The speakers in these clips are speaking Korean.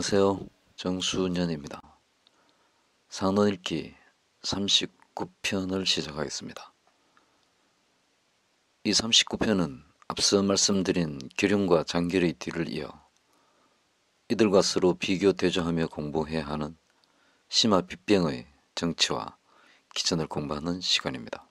안녕하세요. 정수년입니다. 산언 읽기 39편을 시작하겠습니다. 이 39편은 앞서 말씀드린 기륭과 장결의 뒤를 이어 이들과 서로 비교 대조하며 공부해야 하는 심화 빗병의 정치와 기전을 공부하는 시간입니다.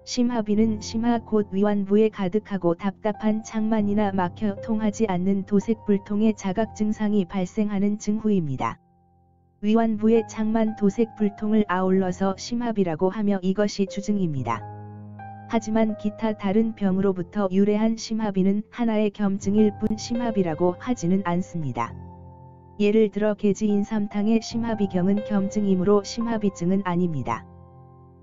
심화비는 심화 곧 위완부에 가득하고 답답한 창만이나 막혀 통하지 않는 도색불통의 자각 증상이 발생하는 증후입니다. 위완부의 창만 도색불통을 아울러서 심화비라고 하며 이것이 주증입니다. 하지만 기타 다른 병으로부터 유래한 심화비는 하나의 겸증일 뿐 심화비라고 하지는 않습니다. 예를 들어 개지인삼탕의 심화비경은 겸증이므로 심화비증은 아닙니다.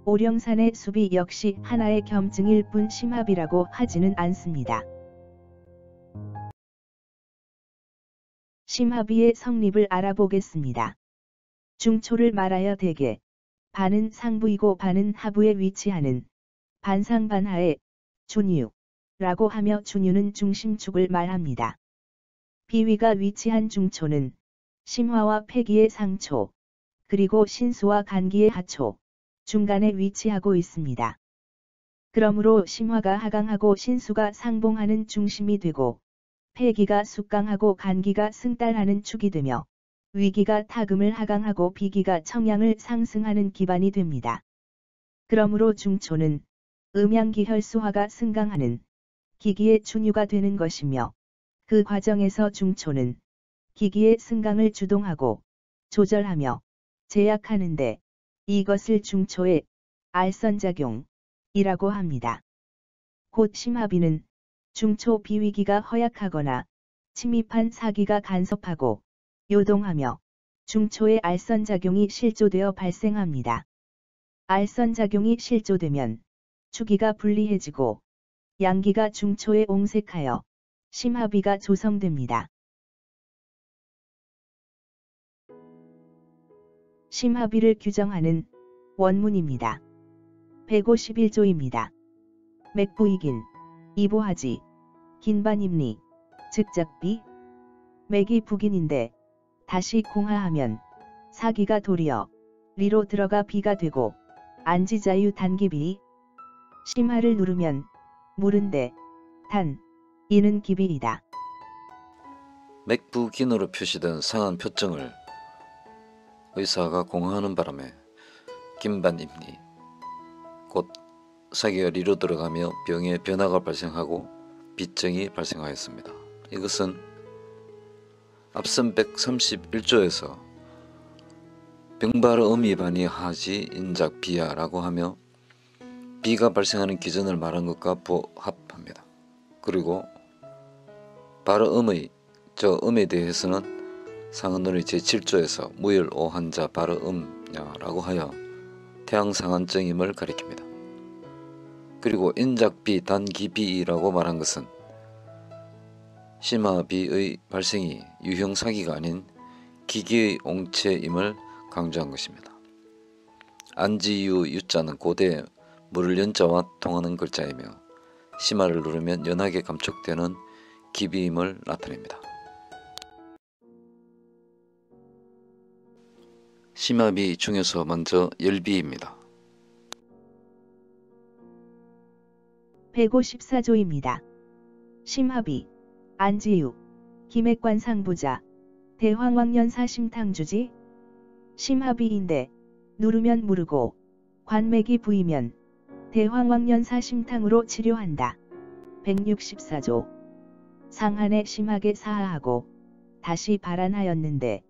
오령산의 수비 역시 하나의 겸증일 뿐 심화비라고 하지는 않습니다. 심화비의 성립을 알아보겠습니다. 중초를 말하여 대개 반은 상부이고 반은 하부에 위치하는 반상반하의 준유라고 하며 준유는 중심축을 말합니다. 비위가 위치한 중초는 심화와 폐기의 상초, 그리고 신수와 간기의 하초, 중간에 위치하고 있습니다. 그러므로 심화가 하강하고 신수가 상봉하는 중심이 되고 폐기가 숙강하고 간기가 승달하는 축이 되며 위기가 타금을 하강하고 비기가 청양을 상승하는 기반이 됩니다. 그러므로 중초는 음양기혈수화가 승강하는 기기의 준유가 되는 것이며 그 과정에서 중초는 기기의 승강을 주동하고 조절하며 제약하는데 이것을 중초의 알선작용이라고 합니다. 곧 심화비는 중초 비위기가 허약하거나 침입한 사기가 간섭하고 요동하며 중초의 알선작용이 실조되어 발생합니다. 알선작용이 실조되면 축기가 불리해지고 양기가 중초에 옹색하여 심화비가 조성됩니다. 심화비를 규정하는 원문입니다. 151조입니다. 맥부이긴, 이보하지, 긴반입리, 즉작비, 맥이 북인인데 다시 공하하면 사기가 도리어 리로 들어가 비가 되고 안지자유 단기비, 심화를 누르면 물은데 단, 이는 기비이다. 맥부긴으로 표시된 상한 표정을 의사가 공하하는 바람에 긴반입리, 곧 사기가 리로 들어가며 병에 변화가 발생하고 비증이 발생하였습니다. 이것은 앞선 131조에서 병바르 음이반이 하지 인작 비야라고 하며 비가 발생하는 기전을 말한 것과 부합합니다. 그리고 바르 음의 저 음에 대해서는 상한론의 제7조에서 무열 오한자 바르 음야라고 하여 태양상한증임을 가리킵니다. 그리고 인작비 단기비라고 말한 것은 심화비의 발생이 유형사기가 아닌 기기의 옹체임을 강조한 것입니다. 안지유 유자는 고대 물을 연자와 통하는 글자이며 심화를 누르면 연하게 감촉되는 기비임을 나타냅니다. 심화비 중에서 먼저 열비입니다. 154조입니다. 심화비, 안지유, 기맥관상부자, 대황왕년사 심탕주지, 심화비인데 누르면 무르고 관맥이 부이면 대황왕년사 심탕으로 치료한다. 164조. 상한에 심하게 사하하고 다시 발한하였는데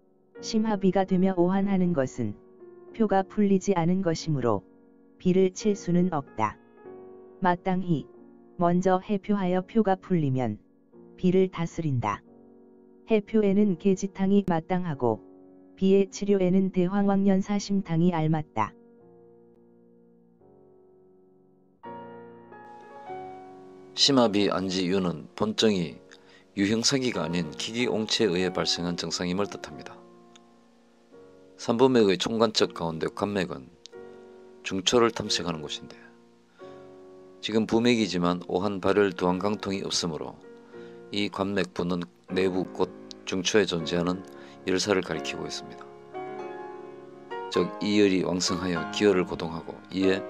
심화비가 되며 오한하는 것은 표가 풀리지 않은 것이므로 비를 칠 수는 없다. 마땅히 먼저 해표하여 표가 풀리면 비를 다스린다. 해표에는 계지탕이 마땅하고 비의 치료에는 대황왕년사 심탕이 알맞다. 심화비 안지유는 본정이 유형사기가 아닌 기기옹체에 의해 발생한 증상임을 뜻합니다. 삼부맥의 총관적 가운데 관맥은 중초를 탐색하는 곳인데 지금 부맥이지만 오한 발열 두한강통이 없으므로 이 관맥부는 내부 곧 중초에 존재하는 열사를 가리키고 있습니다. 즉 이열이 왕성하여 기혈을 고동하고 이에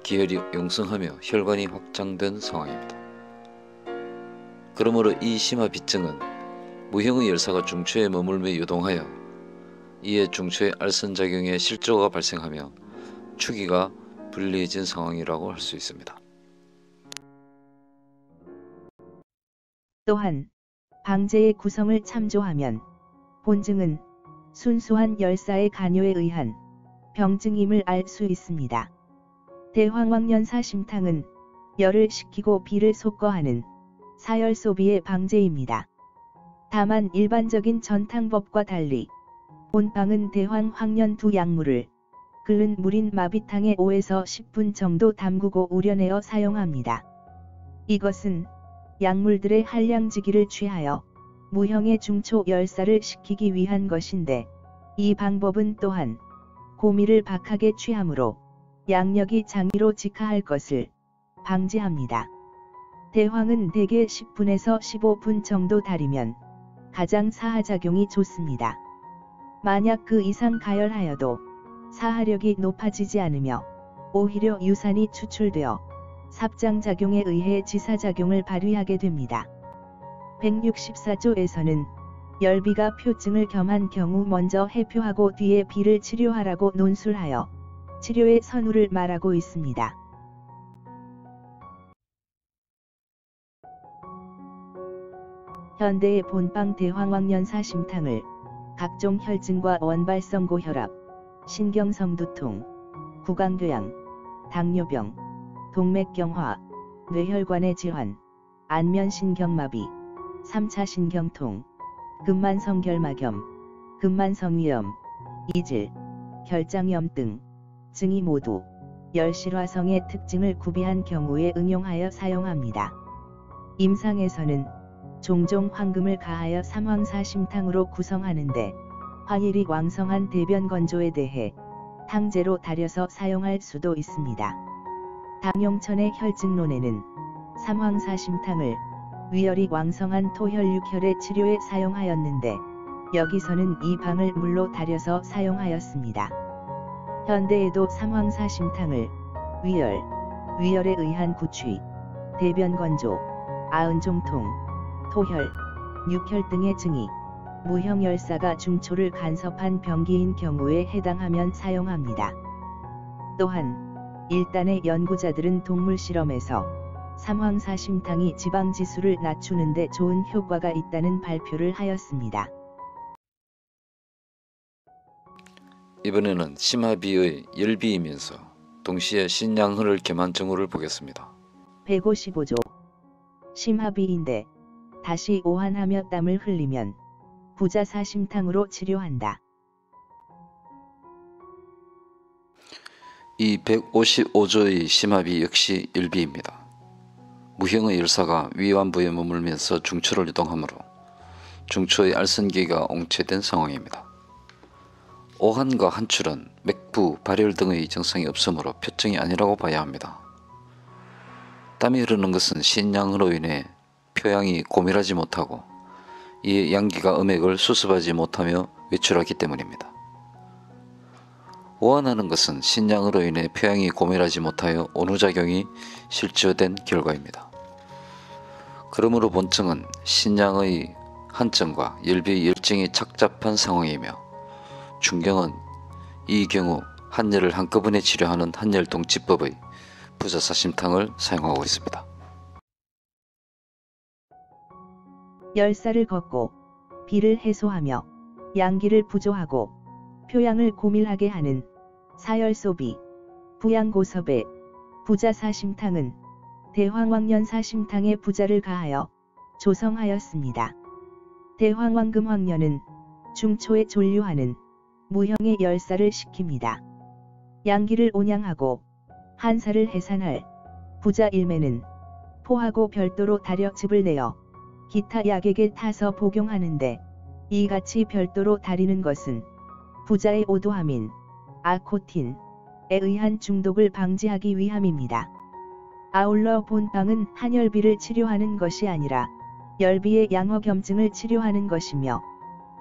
기혈이 용성하며 혈관이 확장된 상황입니다. 그러므로 이 심화비증은 무형의 열사가 중초에 머물며 유동하여 이에 중초의 알선작용에 실조가 발생하며 축이가 불리해진 상황이라고 할 수 있습니다. 또한 방제의 구성을 참조하면 본증은 순수한 열사의 간요에 의한 병증임을 알 수 있습니다. 대황왕년사 심탕은 열을 식히고 비를 솟궈하는 사열소비의 방제입니다. 다만 일반적인 전탕법과 달리 본방은 대황황년 두 약물을 끓는 물인 마비탕에 5에서 10분 정도 담그고 우려내어 사용합니다. 이것은 약물들의 한량지기를 취하여 무형의 중초 열사를 식히기 위한 것인데, 이 방법은 또한 고미를 박하게 취하므로 양력이 장의로 직하할 것을 방지합니다. 대황은 대개 10분에서 15분 정도 달이면 가장 사하작용이 좋습니다. 만약 그 이상 가열하여도 사하력이 높아지지 않으며 오히려 유산이 추출되어 삽장작용에 의해 지사작용을 발휘하게 됩니다. 164조에서는 열비가 표증을 겸한 경우 먼저 해표하고 뒤에 비를 치료하라고 논술하여 치료의 선우를 말하고 있습니다. 현대의 본방 대황왕년사 심탕을 각종 혈증과 원발성 고혈압, 신경성 두통, 구강궤양, 당뇨병, 동맥경화, 뇌혈관의 질환, 안면신경마비, 3차 신경통, 근만성결막염, 근만성위염, 이질, 결장염 등 증이 모두 열실화성의 특징을 구비한 경우에 응용하여 사용합니다. 임상에서는 종종 황금을 가하여 삼황사 심탕으로 구성하는데, 화일이 왕성한 대변 건조에 대해 탕제로 달여서 사용할 수도 있습니다. 당용천의 혈증론에는 삼황사 심탕을 위열이 왕성한 토혈육혈의 치료에 사용하였는데, 여기서는 이 방을 물로 달여서 사용하였습니다. 현대에도 삼황사 심탕을 위열에 의한 구취, 대변 건조, 아은종통, 토혈, 육혈 등의 증이 무형열사가 중초를 간섭한 병기인 경우에 해당하면 사용합니다. 또한 일단의 연구자들은 동물 실험에서 삼황사 심탕이 지방지수를 낮추는 데 좋은 효과가 있다는 발표를 하였습니다. 이번에는 심화비의 열비이면서 동시에 신양혈을 겸한 증후를 보겠습니다. 155조 심화비인데 다시 오한하며 땀을 흘리면 부자사 심탕으로 치료한다. 이 155조의 심화비 역시 열비입니다. 무형의 열사가 위완부에 머물면서 중초를 유동하므로 중초의 알선기가 옹체된 상황입니다. 오한과 한출은 맥부, 발열 등의 증상이 없으므로 표증이 아니라고 봐야 합니다. 땀이 흐르는 것은 신양으로 인해 표양이 고밀하지 못하고 이에 양기가 음액을 수습하지 못하며 외출하기 때문입니다. 오한하는 것은 신양으로 인해 표양이 고밀하지 못하여 온후작용이 실조된 결과입니다. 그러므로 본증은 신양의 한증과 열비의 열증이 착잡한 상황이며, 중경은 이 경우 한열을 한꺼번에 치료하는 한열동치법의 부자사심탕을 사용하고 있습니다. 열사를 걷고 비를 해소하며 양기를 부조하고 표양을 고밀하게 하는 사열소비, 부양고섭의 부자사심탕은 대황왕년사심탕에 부자를 가하여 조성하였습니다. 대황왕금황년은 중초에 존류하는 무형의 열사를 식힙니다. 양기를 온양하고 한사를 해산할 부자 일매는 포하고 별도로 달여 즙을 내어 기타 약액에 타서 복용하는데, 이같이 별도로 달이는 것은 부자의 오도아민, 아코틴에 의한 중독을 방지하기 위함입니다. 아울러 본방은 한열비를 치료하는 것이 아니라 열비의 양허겸증을 치료하는 것이며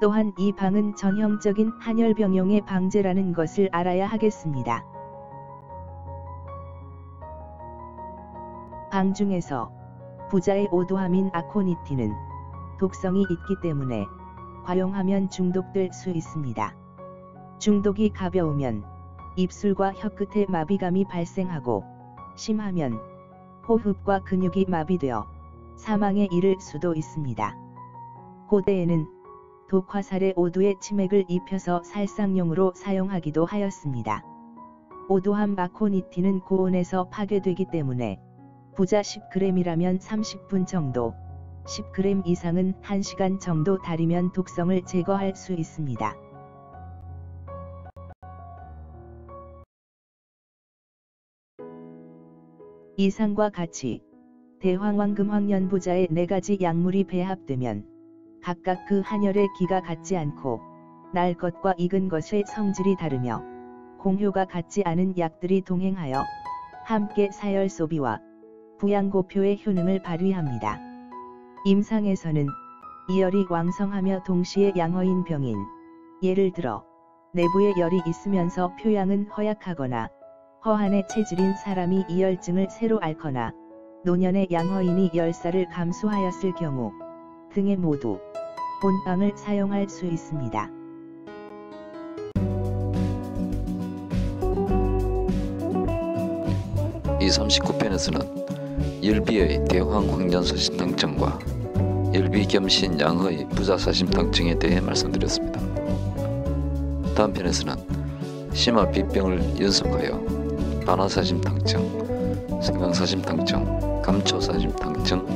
또한 이 방은 전형적인 한열병용의 방제라는 것을 알아야 하겠습니다. 방 중에서 부자의 오도함인 아코니틴은 독성이 있기 때문에 과용하면 중독될 수 있습니다. 중독이 가벼우면 입술과 혀끝에 마비감이 발생하고 심하면 호흡과 근육이 마비되어 사망에 이를 수도 있습니다. 고대에는 독화살에 오두에 치맥을 입혀서 살상용으로 사용하기도 하였습니다. 오도함 아코니틴은 고온에서 파괴되기 때문에 부자 10g이라면 30분 정도, 10g 이상은 1시간 정도 달이면 독성을 제거할 수 있습니다. 이상과 같이 대황황금황년부자의 4가지 약물이 배합되면 각각 그 한열의 기가 같지 않고 날 것과 익은 것의 성질이 다르며 공효가 같지 않은 약들이 동행하여 함께 사열소비와 부양고표의 효능을 발휘합니다. 임상에서는 이열이 왕성하며 동시에 양허인 병인, 예를 들어 내부에 열이 있으면서 표양은 허약하거나 허한의 체질인 사람이 이열증을 새로 앓거나 노년의 양허인이 열사를 감수하였을 경우 등에 모두 본방을 사용할 수 있습니다. 이 39편에서는 열비의 대황황년사심탕증과 열비겸신 양허의 부자사심탕증에 대해 말씀드렸습니다. 다음 편에서는 심화비병을 연속하여 반화사심탕증, 생강사심탕증, 감초사심탕증,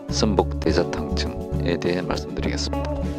선복대자탕증에 대해 말씀드리겠습니다.